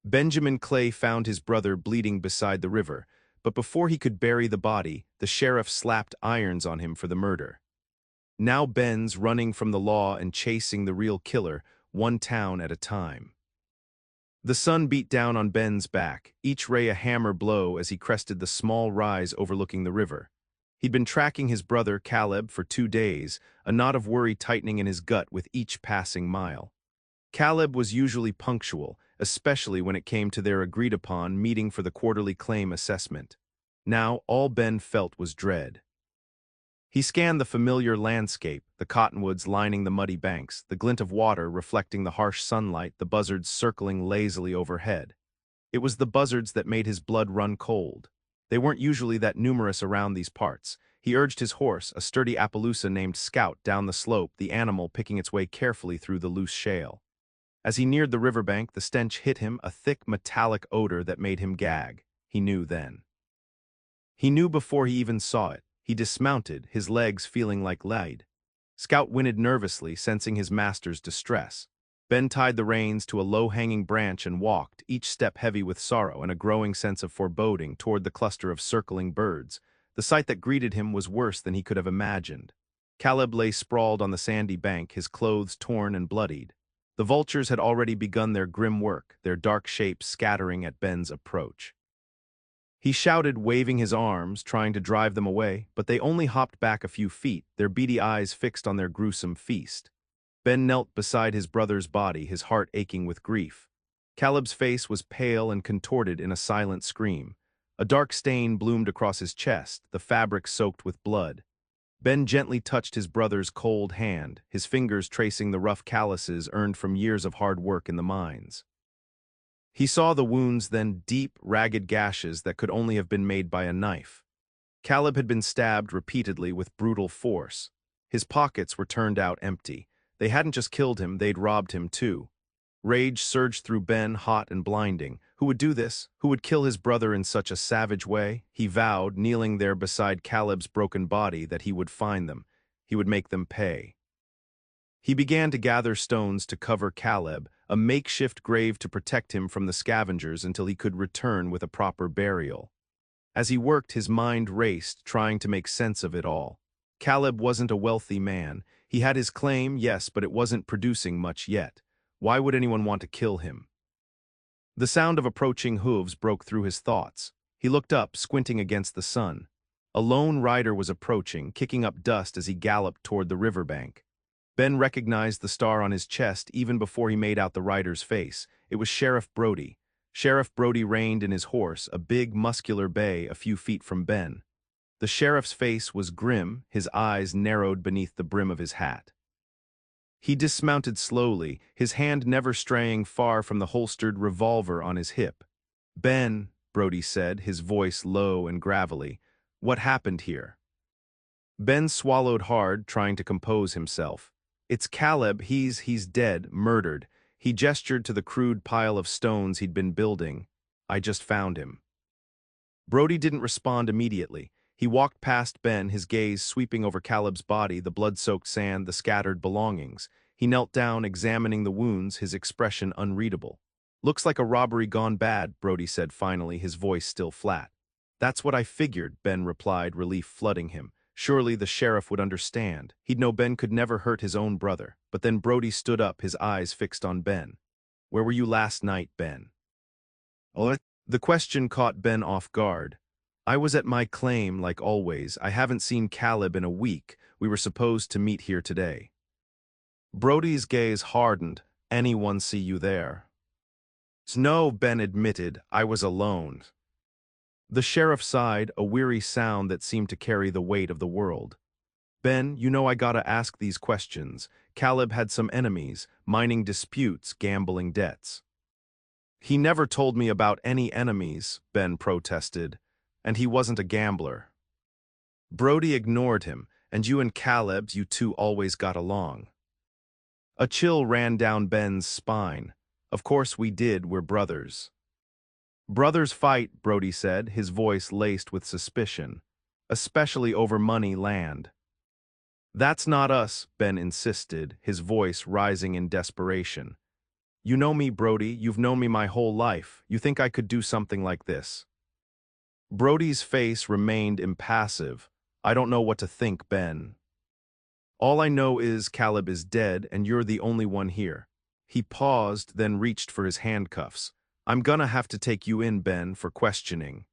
Benjamin Clay found his brother bleeding beside the river, but before he could bury the body, the sheriff slapped irons on him for the murder. Now Ben's running from the law and chasing the real killer, one town at a time. The sun beat down on Ben's back, each ray a hammer blow as he crested the small rise overlooking the river. He'd been tracking his brother, Caleb, for 2 days, a knot of worry tightening in his gut with each passing mile. Caleb was usually punctual, especially when it came to their agreed-upon meeting for the quarterly claim assessment. Now, all Ben felt was dread. He scanned the familiar landscape, the cottonwoods lining the muddy banks, the glint of water reflecting the harsh sunlight, the buzzards circling lazily overhead. It was the buzzards that made his blood run cold. They weren't usually that numerous around these parts. He urged his horse, a sturdy Appaloosa named Scout, down the slope, the animal picking its way carefully through the loose shale. As he neared the riverbank, the stench hit him, a thick metallic odor that made him gag. He knew then. He knew before he even saw it. He dismounted, his legs feeling like lead. Scout whinnied nervously, sensing his master's distress. Ben tied the reins to a low-hanging branch and walked, each step heavy with sorrow and a growing sense of foreboding, toward the cluster of circling birds. The sight that greeted him was worse than he could have imagined. Caleb lay sprawled on the sandy bank, his clothes torn and bloodied. The vultures had already begun their grim work, their dark shapes scattering at Ben's approach. He shouted, waving his arms, trying to drive them away, but they only hopped back a few feet, their beady eyes fixed on their gruesome feast. Ben knelt beside his brother's body, his heart aching with grief. Caleb's face was pale and contorted in a silent scream. A dark stain bloomed across his chest, the fabric soaked with blood. Ben gently touched his brother's cold hand, his fingers tracing the rough calluses earned from years of hard work in the mines. He saw the wounds, then deep, ragged gashes that could only have been made by a knife. Caleb had been stabbed repeatedly with brutal force. His pockets were turned out empty. They hadn't just killed him, they'd robbed him too. Rage surged through Ben, hot and blinding. Who would do this? Who would kill his brother in such a savage way? He vowed, kneeling there beside Caleb's broken body, that he would find them. He would make them pay. He began to gather stones to cover Caleb, a makeshift grave to protect him from the scavengers until he could return with a proper burial. As he worked, his mind raced, trying to make sense of it all. Caleb wasn't a wealthy man. He had his claim, yes, but it wasn't producing much yet. Why would anyone want to kill him? The sound of approaching hooves broke through his thoughts. He looked up, squinting against the sun. A lone rider was approaching, kicking up dust as he galloped toward the riverbank. Ben recognized the star on his chest even before he made out the rider's face. It was Sheriff Brody. Sheriff Brody reined in his horse, a big, muscular bay a few feet from Ben. The sheriff's face was grim, his eyes narrowed beneath the brim of his hat. He dismounted slowly, his hand never straying far from the holstered revolver on his hip. "Ben," Brody said, his voice low and gravelly, "what happened here?" Ben swallowed hard, trying to compose himself. "It's Caleb, he's dead, murdered." He gestured to the crude pile of stones he'd been building. "I just found him." Brody didn't respond immediately. He walked past Ben, his gaze sweeping over Caleb's body, the blood-soaked sand, the scattered belongings. He knelt down, examining the wounds, his expression unreadable. "Looks like a robbery gone bad," Brody said finally, his voice still flat. "That's what I figured," Ben replied, relief flooding him. Surely the sheriff would understand. He'd know Ben could never hurt his own brother. But then Brody stood up, his eyes fixed on Ben. "Where were you last night, Ben?" The question caught Ben off guard. "I was at my claim, like always. I haven't seen Caleb in a week. We were supposed to meet here today." Brody's gaze hardened. "Anyone see you there?" "No," Ben admitted. "I was alone." The sheriff sighed, a weary sound that seemed to carry the weight of the world. "Ben, you know I gotta ask these questions. Caleb had some enemies, mining disputes, gambling debts." "He never told me about any enemies," Ben protested. "And he wasn't a gambler." Brody ignored him. "And you and Caleb, you two always got along." A chill ran down Ben's spine. "Of course we did, we're brothers." "Brothers fight," Brody said, his voice laced with suspicion. "Especially over money, land." "That's not us," Ben insisted, his voice rising in desperation. "You know me, Brody. You've known me my whole life. You think I could do something like this?" Brody's face remained impassive. "I don't know what to think, Ben. All I know is Caleb is dead and you're the only one here." He paused, then reached for his handcuffs. "I'm gonna have to take you in, Ben, for questioning."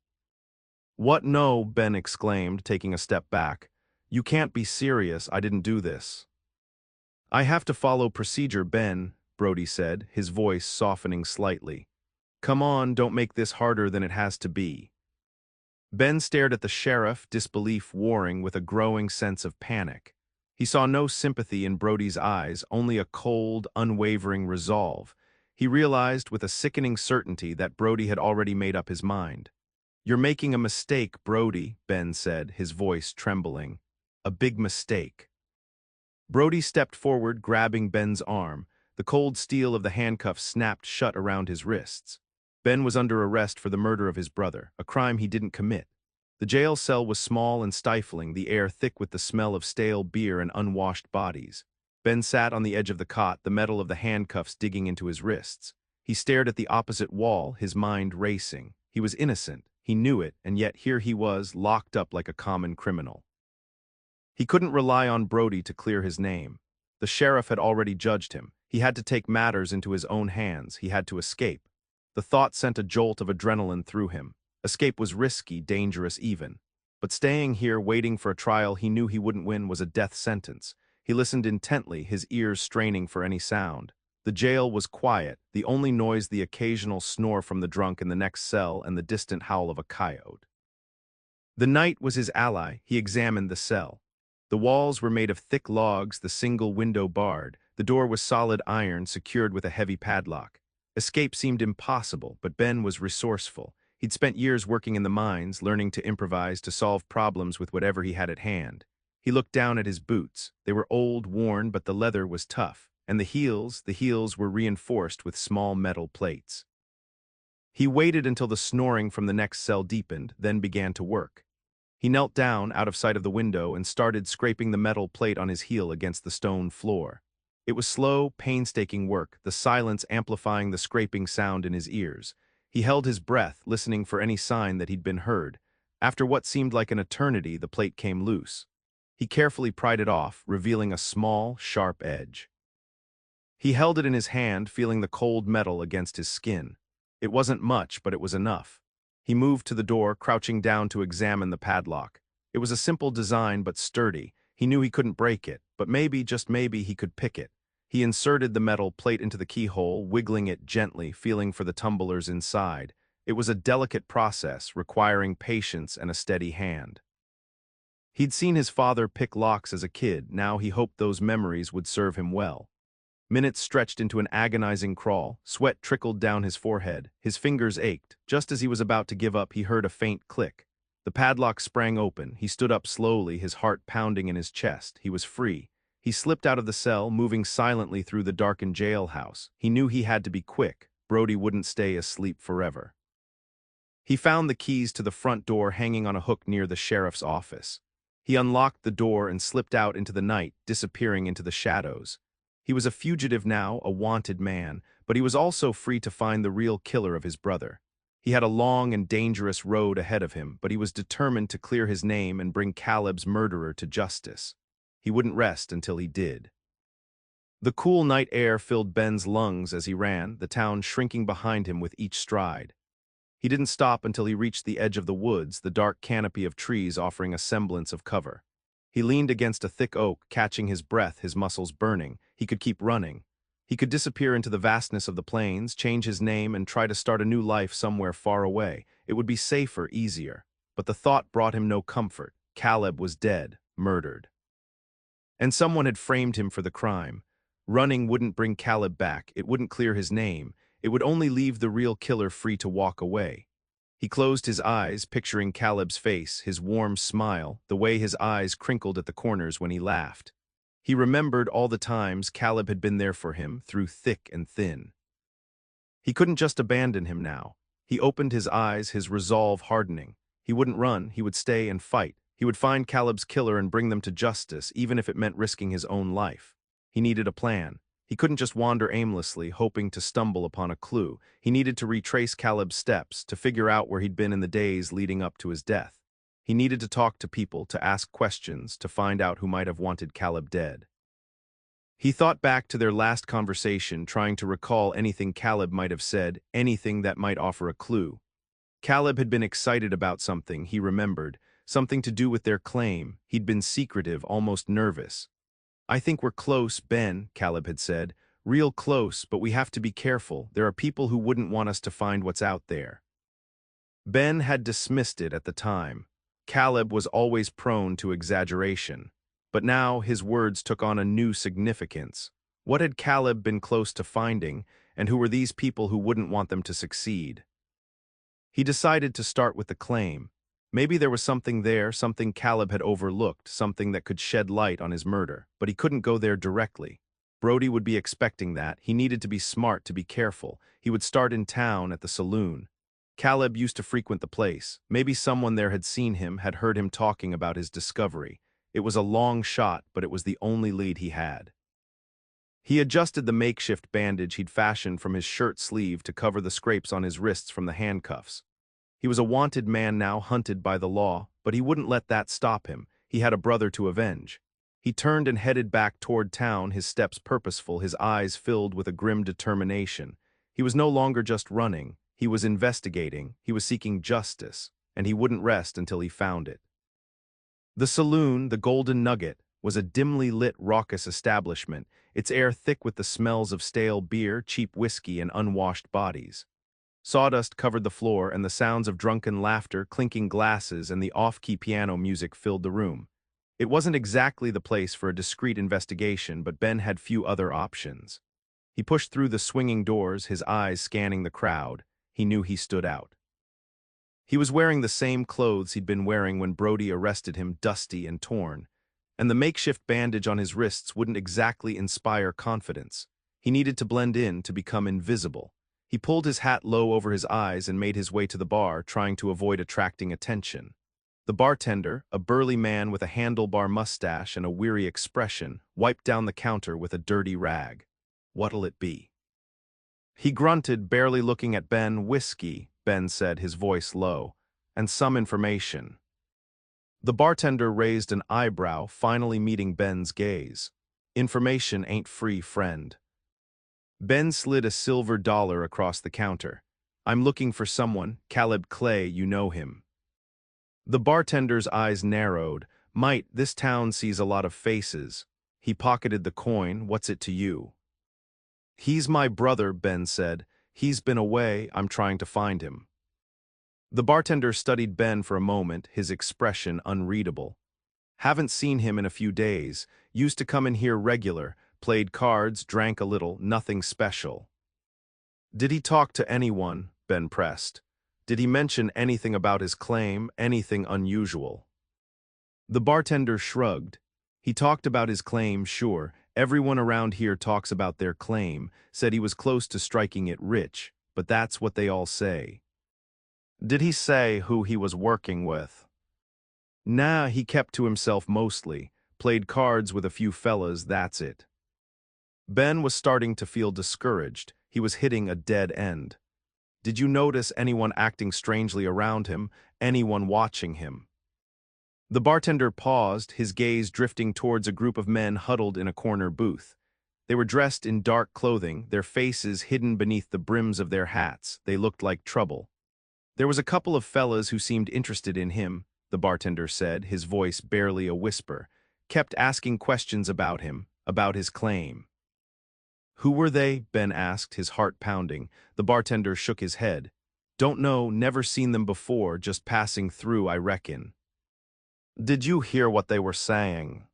"What? No," Ben exclaimed, taking a step back. "You can't be serious. I didn't do this." "I have to follow procedure, Ben," Brody said, his voice softening slightly. "Come on, don't make this harder than it has to be." Ben stared at the sheriff, disbelief warring with a growing sense of panic. He saw no sympathy in Brody's eyes, only a cold, unwavering resolve. He realized with a sickening certainty that Brody had already made up his mind. "You're making a mistake, Brody," Ben said, his voice trembling. "A big mistake." Brody stepped forward, grabbing Ben's arm. The cold steel of the handcuffs snapped shut around his wrists. Ben was under arrest for the murder of his brother, a crime he didn't commit. The jail cell was small and stifling, the air thick with the smell of stale beer and unwashed bodies. Ben sat on the edge of the cot, the metal of the handcuffs digging into his wrists. He stared at the opposite wall, his mind racing. He was innocent, he knew it, and yet here he was, locked up like a common criminal. He couldn't rely on Brody to clear his name. The sheriff had already judged him. He had to take matters into his own hands. He had to escape. The thought sent a jolt of adrenaline through him. Escape was risky, dangerous even. But staying here, waiting for a trial he knew he wouldn't win, was a death sentence. He listened intently, his ears straining for any sound. The jail was quiet, the only noise the occasional snore from the drunk in the next cell and the distant howl of a coyote. The night was his ally. He examined the cell. The walls were made of thick logs, the single window barred. The door was solid iron, secured with a heavy padlock. Escape seemed impossible, but Ben was resourceful. He'd spent years working in the mines, learning to improvise, to solve problems with whatever he had at hand. He looked down at his boots. They were old, worn, but the leather was tough. And the heels were reinforced with small metal plates. He waited until the snoring from the next cell deepened, then began to work. He knelt down out of sight of the window and started scraping the metal plate on his heel against the stone floor. It was slow, painstaking work, the silence amplifying the scraping sound in his ears. He held his breath, listening for any sign that he'd been heard. After what seemed like an eternity, the plate came loose. He carefully pried it off, revealing a small, sharp edge. He held it in his hand, feeling the cold metal against his skin. It wasn't much, but it was enough. He moved to the door, crouching down to examine the padlock. It was a simple design, but sturdy. He knew he couldn't break it, but maybe, just maybe, he could pick it. He inserted the metal plate into the keyhole, wiggling it gently, feeling for the tumblers inside. It was a delicate process, requiring patience and a steady hand. He'd seen his father pick locks as a kid. Now he hoped those memories would serve him well. Minutes stretched into an agonizing crawl. Sweat trickled down his forehead. His fingers ached. Just as he was about to give up, he heard a faint click. The padlock sprang open. He stood up slowly, his heart pounding in his chest. He was free. He slipped out of the cell, moving silently through the darkened jailhouse. He knew he had to be quick. Brody wouldn't stay asleep forever. He found the keys to the front door hanging on a hook near the sheriff's office. He unlocked the door and slipped out into the night, disappearing into the shadows. He was a fugitive now, a wanted man, but he was also free to find the real killer of his brother. He had a long and dangerous road ahead of him, but he was determined to clear his name and bring Caleb's murderer to justice. He wouldn't rest until he did. The cool night air filled Ben's lungs as he ran, the town shrinking behind him with each stride. He didn't stop until he reached the edge of the woods, the dark canopy of trees offering a semblance of cover. He leaned against a thick oak, catching his breath, his muscles burning. He could keep running. He could disappear into the vastness of the plains, change his name, and try to start a new life somewhere far away. It would be safer, easier. But the thought brought him no comfort. Caleb was dead, murdered. And someone had framed him for the crime. Running wouldn't bring Caleb back. It wouldn't clear his name. It would only leave the real killer free to walk away. He closed his eyes, picturing Caleb's face, his warm smile, the way his eyes crinkled at the corners when he laughed. He remembered all the times Caleb had been there for him, through thick and thin. He couldn't just abandon him now. He opened his eyes, his resolve hardening. He wouldn't run, he would stay and fight. He would find Caleb's killer and bring them to justice, even if it meant risking his own life. He needed a plan. He couldn't just wander aimlessly, hoping to stumble upon a clue. He needed to retrace Caleb's steps, to figure out where he'd been in the days leading up to his death. He needed to talk to people, to ask questions, to find out who might have wanted Caleb dead. He thought back to their last conversation, trying to recall anything Caleb might have said, anything that might offer a clue. Caleb had been excited about something, he remembered, something to do with their claim. He'd been secretive, almost nervous. "I think we're close, Ben," Caleb had said. "Real close, but we have to be careful. There are people who wouldn't want us to find what's out there." Ben had dismissed it at the time. Caleb was always prone to exaggeration. But now his words took on a new significance. What had Caleb been close to finding, and who were these people who wouldn't want them to succeed? He decided to start with the claim. Maybe there was something there, something Caleb had overlooked, something that could shed light on his murder, but he couldn't go there directly. Brody would be expecting that. He needed to be smart, to be careful. He would start in town at the saloon. Caleb used to frequent the place. Maybe someone there had seen him, had heard him talking about his discovery. It was a long shot, but it was the only lead he had. He adjusted the makeshift bandage he'd fashioned from his shirt sleeve to cover the scrapes on his wrists from the handcuffs. He was a wanted man now, hunted by the law, but he wouldn't let that stop him. He had a brother to avenge. He turned and headed back toward town, his steps purposeful, his eyes filled with a grim determination. He was no longer just running. He was investigating. He was seeking justice, and he wouldn't rest until he found it. The saloon, the Golden Nugget, was a dimly lit, raucous establishment, its air thick with the smells of stale beer, cheap whiskey, and unwashed bodies. Sawdust covered the floor, and the sounds of drunken laughter, clinking glasses, and the off-key piano music filled the room. It wasn't exactly the place for a discreet investigation, but Ben had few other options. He pushed through the swinging doors, his eyes scanning the crowd. He knew he stood out. He was wearing the same clothes he'd been wearing when Brody arrested him, dusty and torn. And the makeshift bandage on his wrists wouldn't exactly inspire confidence. He needed to blend in, to become invisible. He pulled his hat low over his eyes and made his way to the bar, trying to avoid attracting attention. The bartender, a burly man with a handlebar mustache and a weary expression, wiped down the counter with a dirty rag. "What'll it be?" He grunted, barely looking at Ben. "Whiskey," Ben said, his voice low, "and some information." The bartender raised an eyebrow, finally meeting Ben's gaze. "Information ain't free, friend." Ben slid a silver dollar across the counter. "I'm looking for someone, Caleb Clay, you know him." The bartender's eyes narrowed. "Might, this town sees a lot of faces." He pocketed the coin. "What's it to you?" "He's my brother," Ben said. "He's been away. I'm trying to find him." The bartender studied Ben for a moment, his expression unreadable. "Haven't seen him in a few days. Used to come in here regular. Played cards, drank a little, nothing special." "Did he talk to anyone?" Ben pressed. "Did he mention anything about his claim, anything unusual?" The bartender shrugged. "He talked about his claim, sure. Everyone around here talks about their claim, said he was close to striking it rich, but that's what they all say." "Did he say who he was working with?" "Nah, he kept to himself mostly. Played cards with a few fellas, that's it." Ben was starting to feel discouraged. He was hitting a dead end. "Did you notice anyone acting strangely around him, anyone watching him?" The bartender paused, his gaze drifting towards a group of men huddled in a corner booth. They were dressed in dark clothing, their faces hidden beneath the brims of their hats. They looked like trouble. "There was a couple of fellas who seemed interested in him," the bartender said, his voice barely a whisper. "Kept asking questions about him, about his claim." "Who were they?" Ben asked, his heart pounding. The bartender shook his head. "Don't know, never seen them before, just passing through, I reckon." "Did you hear what they were saying?"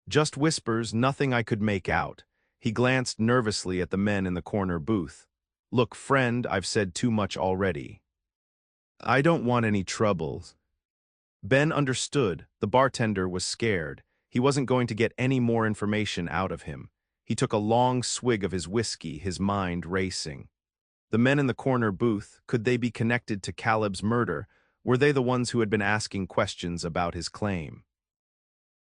"Just whispers, nothing I could make out." He glanced nervously at the men in the corner booth. "Look, friend, I've said too much already. I don't want any troubles." Ben understood. The bartender was scared. He wasn't going to get any more information out of him. He took a long swig of his whiskey, his mind racing. The men in the corner booth, could they be connected to Caleb's murder? Were they the ones who had been asking questions about his claim?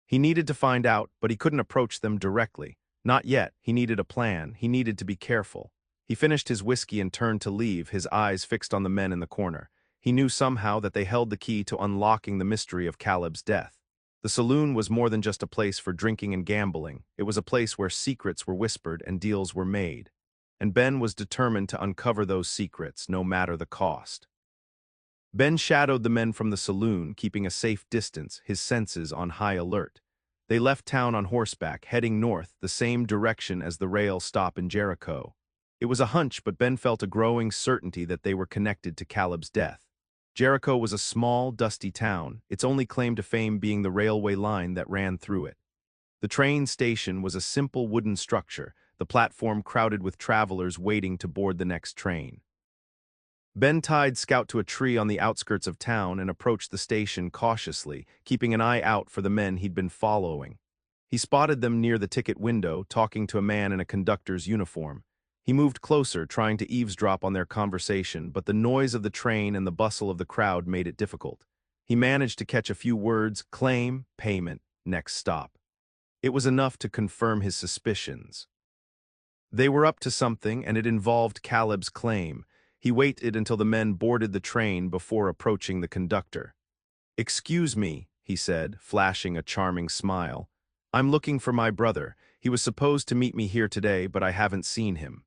He needed to find out, but he couldn't approach them directly. Not yet. He needed a plan. He needed to be careful. He finished his whiskey and turned to leave, his eyes fixed on the men in the corner. He knew somehow that they held the key to unlocking the mystery of Caleb's death. The saloon was more than just a place for drinking and gambling. It was a place where secrets were whispered and deals were made. And Ben was determined to uncover those secrets, no matter the cost. Ben shadowed the men from the saloon, keeping a safe distance, his senses on high alert. They left town on horseback, heading north, the same direction as the rail stop in Jericho. It was a hunch, but Ben felt a growing certainty that they were connected to Caleb's death. Jericho was a small, dusty town, its only claim to fame being the railway line that ran through it. The train station was a simple wooden structure, the platform crowded with travelers waiting to board the next train. Ben tied Scout to a tree on the outskirts of town and approached the station cautiously, keeping an eye out for the men he'd been following. He spotted them near the ticket window, talking to a man in a conductor's uniform. He moved closer, trying to eavesdrop on their conversation, but the noise of the train and the bustle of the crowd made it difficult. He managed to catch a few words: claim, payment, next stop. It was enough to confirm his suspicions. They were up to something, and it involved Caleb's claim. He waited until the men boarded the train before approaching the conductor. "Excuse me," he said, flashing a charming smile. "I'm looking for my brother. He was supposed to meet me here today, but I haven't seen him."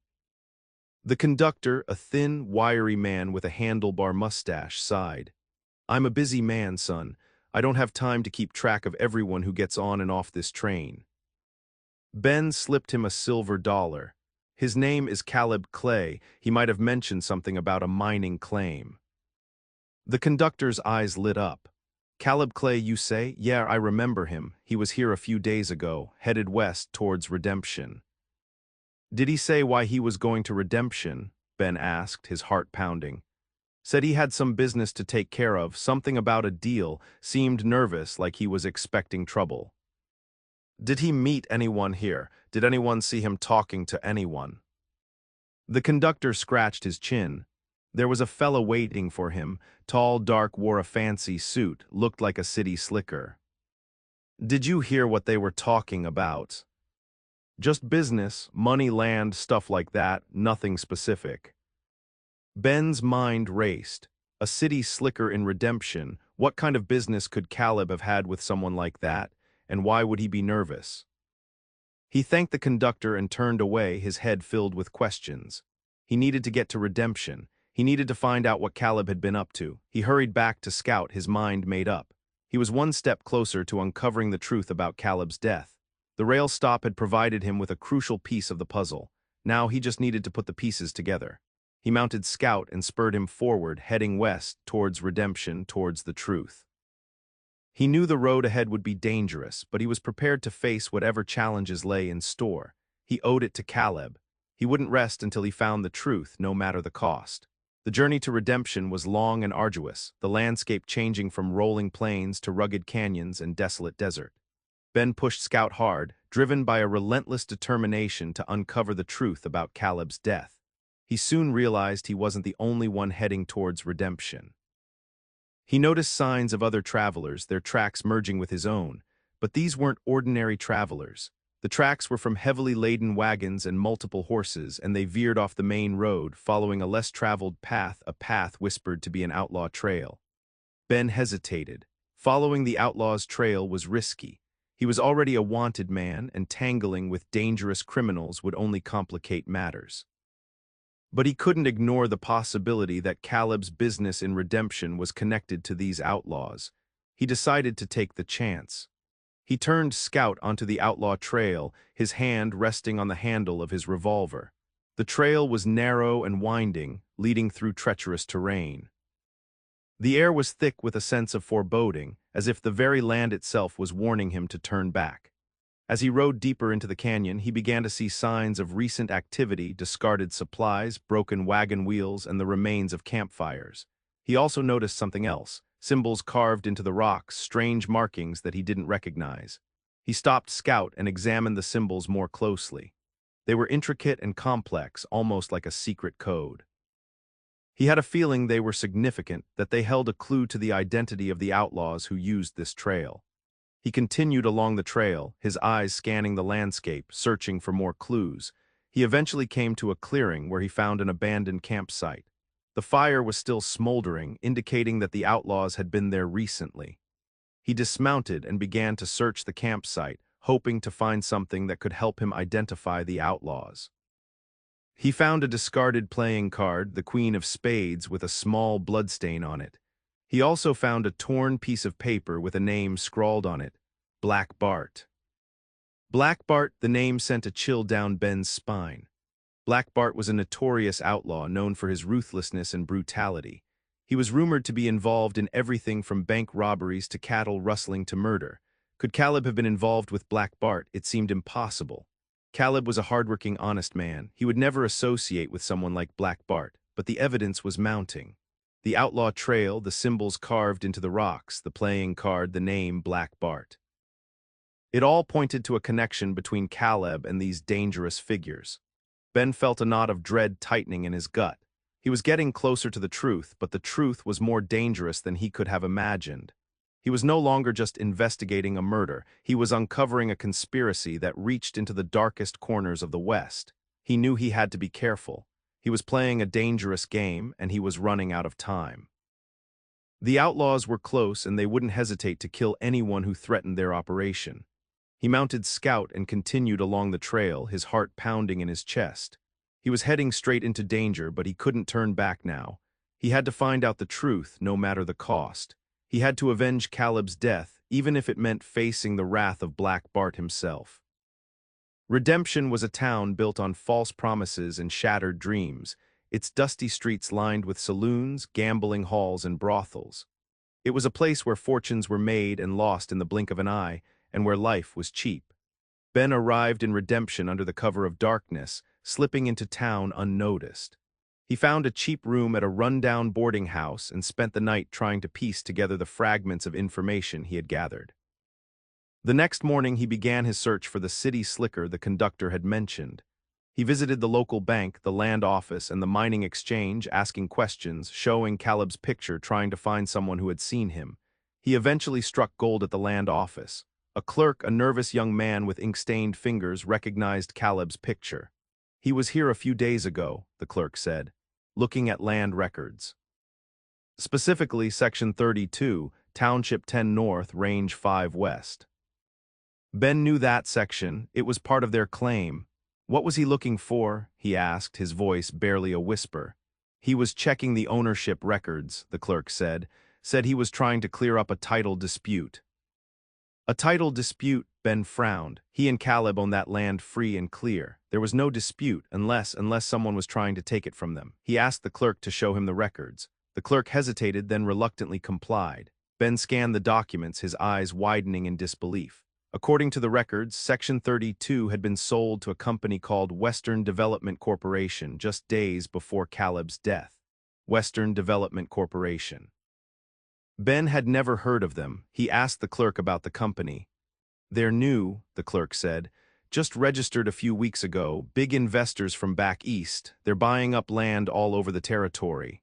The conductor, a thin, wiry man with a handlebar mustache, sighed. "I'm a busy man, son. I don't have time to keep track of everyone who gets on and off this train." Ben slipped him a silver dollar. "His name is Caleb Clay. He might have mentioned something about a mining claim." The conductor's eyes lit up. "Caleb Clay, you say? Yeah, I remember him. He was here a few days ago, headed west towards Redemption." "Did he say why he was going to Redemption?" Ben asked, his heart pounding. "Said he had some business to take care of, something about a deal, seemed nervous, like he was expecting trouble." "Did he meet anyone here? Did anyone see him talking to anyone?" The conductor scratched his chin. "There was a fella waiting for him, tall, dark, wore a fancy suit, looked like a city slicker." "Did you hear what they were talking about?" "Just business, money, land, stuff like that, nothing specific." Ben's mind raced. A city slicker in Redemption, what kind of business could Caleb have had with someone like that, and why would he be nervous? He thanked the conductor and turned away, his head filled with questions. He needed to get to Redemption. He needed to find out what Caleb had been up to. He hurried back to Scout, his mind made up. He was one step closer to uncovering the truth about Caleb's death. The rail stop had provided him with a crucial piece of the puzzle. Now he just needed to put the pieces together. He mounted Scout and spurred him forward, heading west, towards Redemption, towards the truth. He knew the road ahead would be dangerous, but he was prepared to face whatever challenges lay in store. He owed it to Caleb. He wouldn't rest until he found the truth, no matter the cost. The journey to Redemption was long and arduous, the landscape changing from rolling plains to rugged canyons and desolate desert. Ben pushed Scout hard, driven by a relentless determination to uncover the truth about Caleb's death. He soon realized he wasn't the only one heading towards Redemption. He noticed signs of other travelers, their tracks merging with his own, but these weren't ordinary travelers. The tracks were from heavily laden wagons and multiple horses, and they veered off the main road, following a less traveled path, a path whispered to be an outlaw trail. Ben hesitated. Following the outlaw's trail was risky. He was already a wanted man, and tangling with dangerous criminals would only complicate matters. But he couldn't ignore the possibility that Caleb's business in Redemption was connected to these outlaws. He decided to take the chance. He turned Scout onto the outlaw trail, his hand resting on the handle of his revolver. The trail was narrow and winding, leading through treacherous terrain. The air was thick with a sense of foreboding, as if the very land itself was warning him to turn back. As he rode deeper into the canyon, he began to see signs of recent activity, discarded supplies, broken wagon wheels, and the remains of campfires. He also noticed something else, symbols carved into the rocks, strange markings that he didn't recognize. He stopped Scout and examined the symbols more closely. They were intricate and complex, almost like a secret code. He had a feeling they were significant, that they held a clue to the identity of the outlaws who used this trail. He continued along the trail, his eyes scanning the landscape, searching for more clues. He eventually came to a clearing where he found an abandoned campsite. The fire was still smoldering, indicating that the outlaws had been there recently. He dismounted and began to search the campsite, hoping to find something that could help him identify the outlaws. He found a discarded playing card, the Queen of Spades, with a small bloodstain on it. He also found a torn piece of paper with a name scrawled on it, Black Bart. Black Bart, the name sent a chill down Ben's spine. Black Bart was a notorious outlaw known for his ruthlessness and brutality. He was rumored to be involved in everything from bank robberies to cattle rustling to murder. Could Caleb have been involved with Black Bart? It seemed impossible. Caleb was a hardworking, honest man. He would never associate with someone like Black Bart, but the evidence was mounting. The outlaw trail, the symbols carved into the rocks, the playing card, the name Black Bart. It all pointed to a connection between Caleb and these dangerous figures. Ben felt a knot of dread tightening in his gut. He was getting closer to the truth, but the truth was more dangerous than he could have imagined. He was no longer just investigating a murder. He was uncovering a conspiracy that reached into the darkest corners of the West. He knew he had to be careful. He was playing a dangerous game, and he was running out of time. The outlaws were close, and they wouldn't hesitate to kill anyone who threatened their operation. He mounted Scout and continued along the trail, his heart pounding in his chest. He was heading straight into danger, but he couldn't turn back now. He had to find out the truth, no matter the cost. He had to avenge Caleb's death, even if it meant facing the wrath of Black Bart himself. Redemption was a town built on false promises and shattered dreams, its dusty streets lined with saloons, gambling halls, and brothels. It was a place where fortunes were made and lost in the blink of an eye, and where life was cheap. Ben arrived in Redemption under the cover of darkness, slipping into town unnoticed. He found a cheap room at a rundown boarding house and spent the night trying to piece together the fragments of information he had gathered. The next morning, he began his search for the city slicker the conductor had mentioned. He visited the local bank, the land office, and the mining exchange, asking questions, showing Caleb's picture, trying to find someone who had seen him. He eventually struck gold at the land office. A clerk, a nervous young man with ink-stained fingers, recognized Caleb's picture. "He was here a few days ago," the clerk said, looking at land records. Specifically, Section 32, Township 10 North, Range 5 West. Ben knew that section. It was part of their claim. What was he looking for? He asked, his voice barely a whisper. He was checking the ownership records, the clerk said he was trying to clear up a title dispute. A title dispute, Ben frowned. He and Caleb owned that land free and clear. There was no dispute unless someone was trying to take it from them. He asked the clerk to show him the records. The clerk hesitated, then reluctantly complied. Ben scanned the documents, his eyes widening in disbelief. According to the records, Section 32 had been sold to a company called Western Development Corporation just days before Caleb's death. Western Development Corporation. Ben had never heard of them. He asked the clerk about the company. "They're new," the clerk said. "Just registered a few weeks ago. Big investors from back east. They're buying up land all over the territory."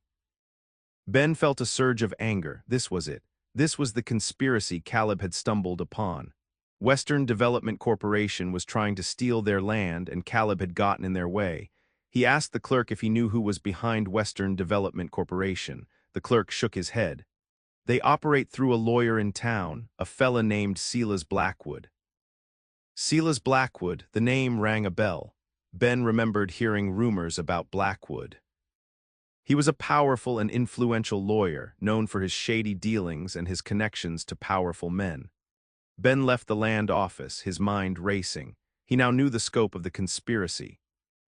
Ben felt a surge of anger. This was it. This was the conspiracy Caleb had stumbled upon. Western Development Corporation was trying to steal their land, and Caleb had gotten in their way. He asked the clerk if he knew who was behind Western Development Corporation. The clerk shook his head. "They operate through a lawyer in town, a fella named Silas Blackwood." Silas Blackwood, the name rang a bell. Ben remembered hearing rumors about Blackwood. He was a powerful and influential lawyer, known for his shady dealings and his connections to powerful men. Ben left the land office, his mind racing. He now knew the scope of the conspiracy.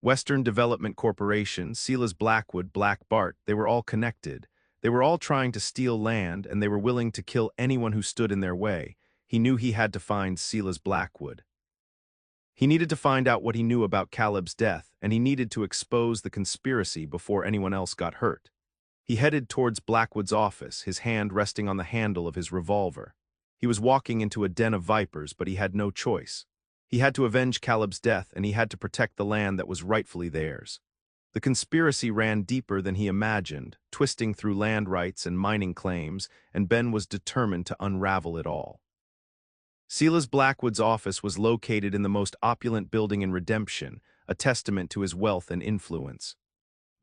Western Development Corporation, Silas Blackwood, Black Bart, they were all connected. They were all trying to steal land, and they were willing to kill anyone who stood in their way. He knew he had to find Silas Blackwood. He needed to find out what he knew about Caleb's death, and he needed to expose the conspiracy before anyone else got hurt. He headed towards Blackwood's office, his hand resting on the handle of his revolver. He was walking into a den of vipers, but he had no choice. He had to avenge Caleb's death, and he had to protect the land that was rightfully theirs. The conspiracy ran deeper than he imagined, twisting through land rights and mining claims, and Ben was determined to unravel it all. Silas Blackwood's office was located in the most opulent building in Redemption, a testament to his wealth and influence.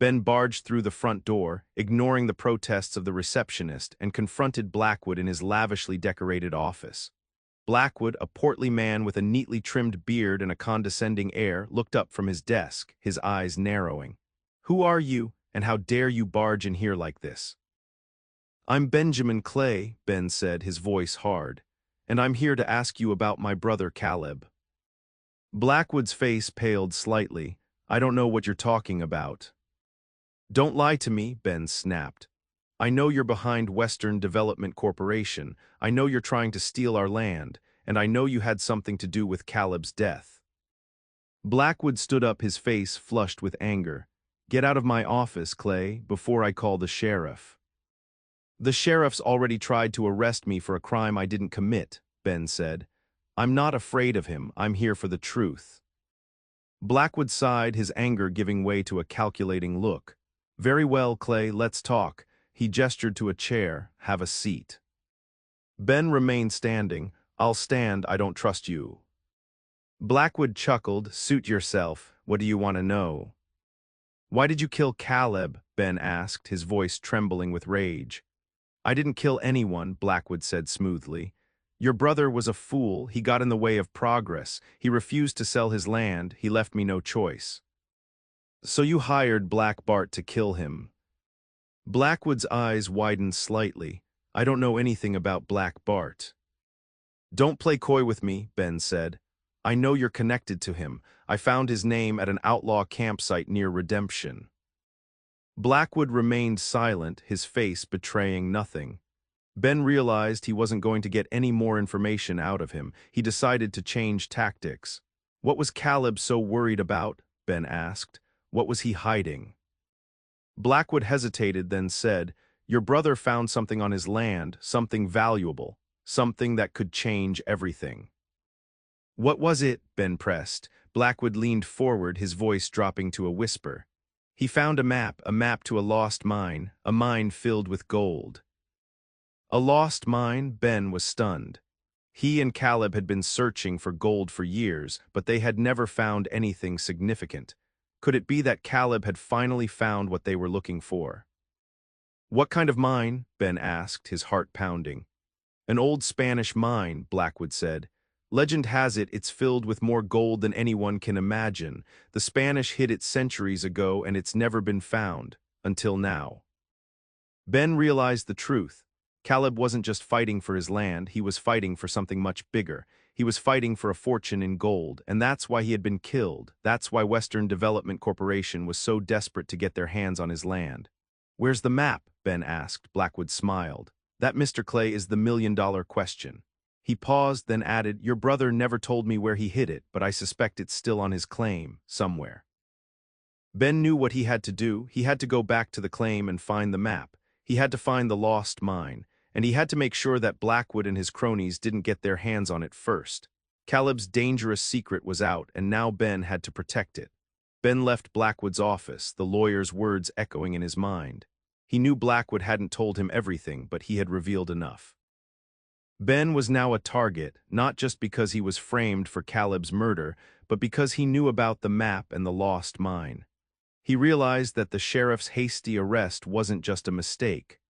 Ben barged through the front door, ignoring the protests of the receptionist, and confronted Blackwood in his lavishly decorated office. Blackwood, a portly man with a neatly trimmed beard and a condescending air, looked up from his desk, his eyes narrowing. "Who are you, and how dare you barge in here like this?" "I'm Benjamin Clay," Ben said, his voice hard, "and I'm here to ask you about my brother Caleb." Blackwood's face paled slightly. "I don't know what you're talking about." "Don't lie to me," Ben snapped. "I know you're behind Western Development Corporation. I know you're trying to steal our land, and I know you had something to do with Caleb's death." Blackwood stood up, his face flushed with anger. "Get out of my office, Clay, before I call the sheriff." "The sheriff's already tried to arrest me for a crime I didn't commit," Ben said. "I'm not afraid of him. I'm here for the truth." Blackwood sighed, his anger giving way to a calculating look. "Very well, Clay, let's talk." He gestured to a chair. "Have a seat." Ben remained standing. "I'll stand, I don't trust you." Blackwood chuckled. "Suit yourself. What do you want to know?" "Why did you kill Caleb?" Ben asked, his voice trembling with rage. "I didn't kill anyone," Blackwood said smoothly. "Your brother was a fool. He got in the way of progress. He refused to sell his land. He left me no choice." "So you hired Black Bart to kill him?" Blackwood's eyes widened slightly. "I don't know anything about Black Bart." "Don't play coy with me," Ben said. "I know you're connected to him. I found his name at an outlaw campsite near Redemption." Blackwood remained silent, his face betraying nothing. Ben realized he wasn't going to get any more information out of him. He decided to change tactics. "What was Caleb so worried about?" Ben asked. "What was he hiding?" Blackwood hesitated, then said, "Your brother found something on his land, something valuable, something that could change everything." "What was it?" Ben pressed. Blackwood leaned forward, his voice dropping to a whisper. "He found a map to a lost mine, a mine filled with gold." A lost mine? Ben was stunned. He and Caleb had been searching for gold for years, but they had never found anything significant. Could it be that Caleb had finally found what they were looking for? "What kind of mine?" Ben asked, his heart pounding. "An old Spanish mine," Blackwood said. "Legend has it it's filled with more gold than anyone can imagine. The Spanish hid it centuries ago and it's never been found, until now." Ben realized the truth. Caleb wasn't just fighting for his land, he was fighting for something much bigger. He was fighting for a fortune in gold, and that's why he had been killed. That's why Western Development Corporation was so desperate to get their hands on his land. "Where's the map?" Ben asked. Blackwood smiled. "That, Mr. Clay, is the million-dollar question." He paused, then added, "Your brother never told me where he hid it, but I suspect it's still on his claim, somewhere." Ben knew what he had to do. He had to go back to the claim and find the map. He had to find the lost mine, and he had to make sure that Blackwood and his cronies didn't get their hands on it first. Caleb's dangerous secret was out, and now Ben had to protect it. Ben left Blackwood's office, the lawyer's words echoing in his mind. He knew Blackwood hadn't told him everything, but he had revealed enough. Ben was now a target, not just because he was framed for Caleb's murder, but because he knew about the map and the lost mine. He realized that the sheriff's hasty arrest wasn't just a mistake.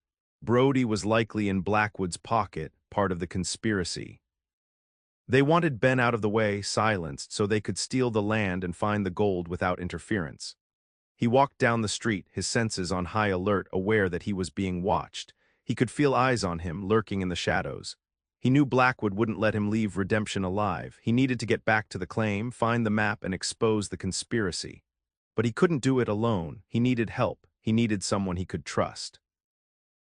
Brody was likely in Blackwood's pocket, part of the conspiracy. They wanted Ben out of the way, silenced, so they could steal the land and find the gold without interference. He walked down the street, his senses on high alert, aware that he was being watched. He could feel eyes on him, lurking in the shadows. He knew Blackwood wouldn't let him leave Redemption alive. He needed to get back to the claim, find the map, and expose the conspiracy. But he couldn't do it alone. He needed help. He needed someone he could trust.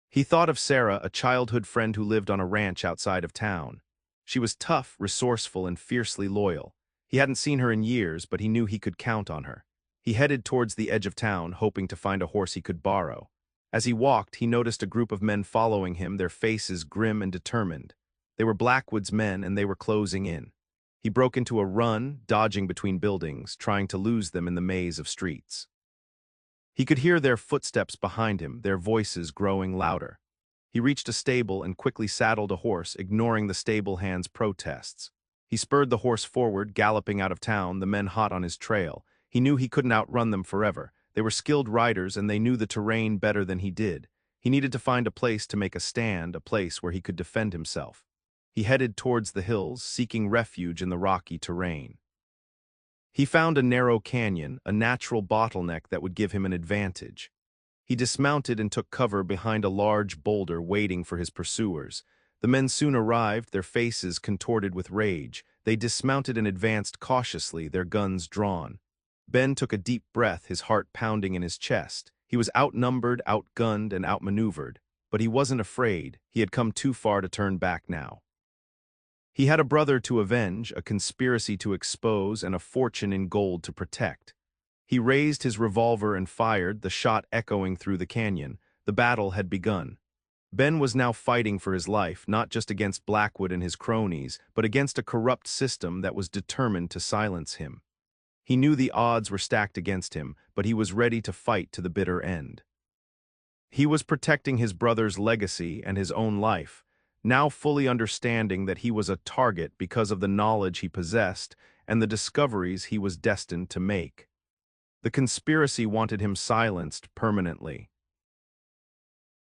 He thought of Sarah, a childhood friend who lived on a ranch outside of town. She was tough, resourceful, and fiercely loyal. He hadn't seen her in years, but he knew he could count on her. He headed towards the edge of town, hoping to find a horse he could borrow. As he walked, he noticed a group of men following him, their faces grim and determined. They were Blackwood's men, and they were closing in. He broke into a run, dodging between buildings, trying to lose them in the maze of streets. He could hear their footsteps behind him, their voices growing louder. He reached a stable and quickly saddled a horse, ignoring the stable hand's protests. He spurred the horse forward, galloping out of town, the men hot on his trail. He knew he couldn't outrun them forever. They were skilled riders, and they knew the terrain better than he did. He needed to find a place to make a stand, a place where he could defend himself. He headed towards the hills, seeking refuge in the rocky terrain. He found a narrow canyon, a natural bottleneck that would give him an advantage. He dismounted and took cover behind a large boulder, waiting for his pursuers. The men soon arrived, their faces contorted with rage. They dismounted and advanced cautiously, their guns drawn. Ben took a deep breath, his heart pounding in his chest. He was outnumbered, outgunned, and outmaneuvered. But he wasn't afraid. He had come too far to turn back now. He had a brother to avenge, a conspiracy to expose, and a fortune in gold to protect. He raised his revolver and fired, the shot echoing through the canyon. The battle had begun. Ben was now fighting for his life, not just against Blackwood and his cronies, but against a corrupt system that was determined to silence him. He knew the odds were stacked against him, but he was ready to fight to the bitter end. He was protecting his brother's legacy and his own life, now fully understanding that he was a target because of the knowledge he possessed and the discoveries he was destined to make. The conspiracy wanted him silenced permanently.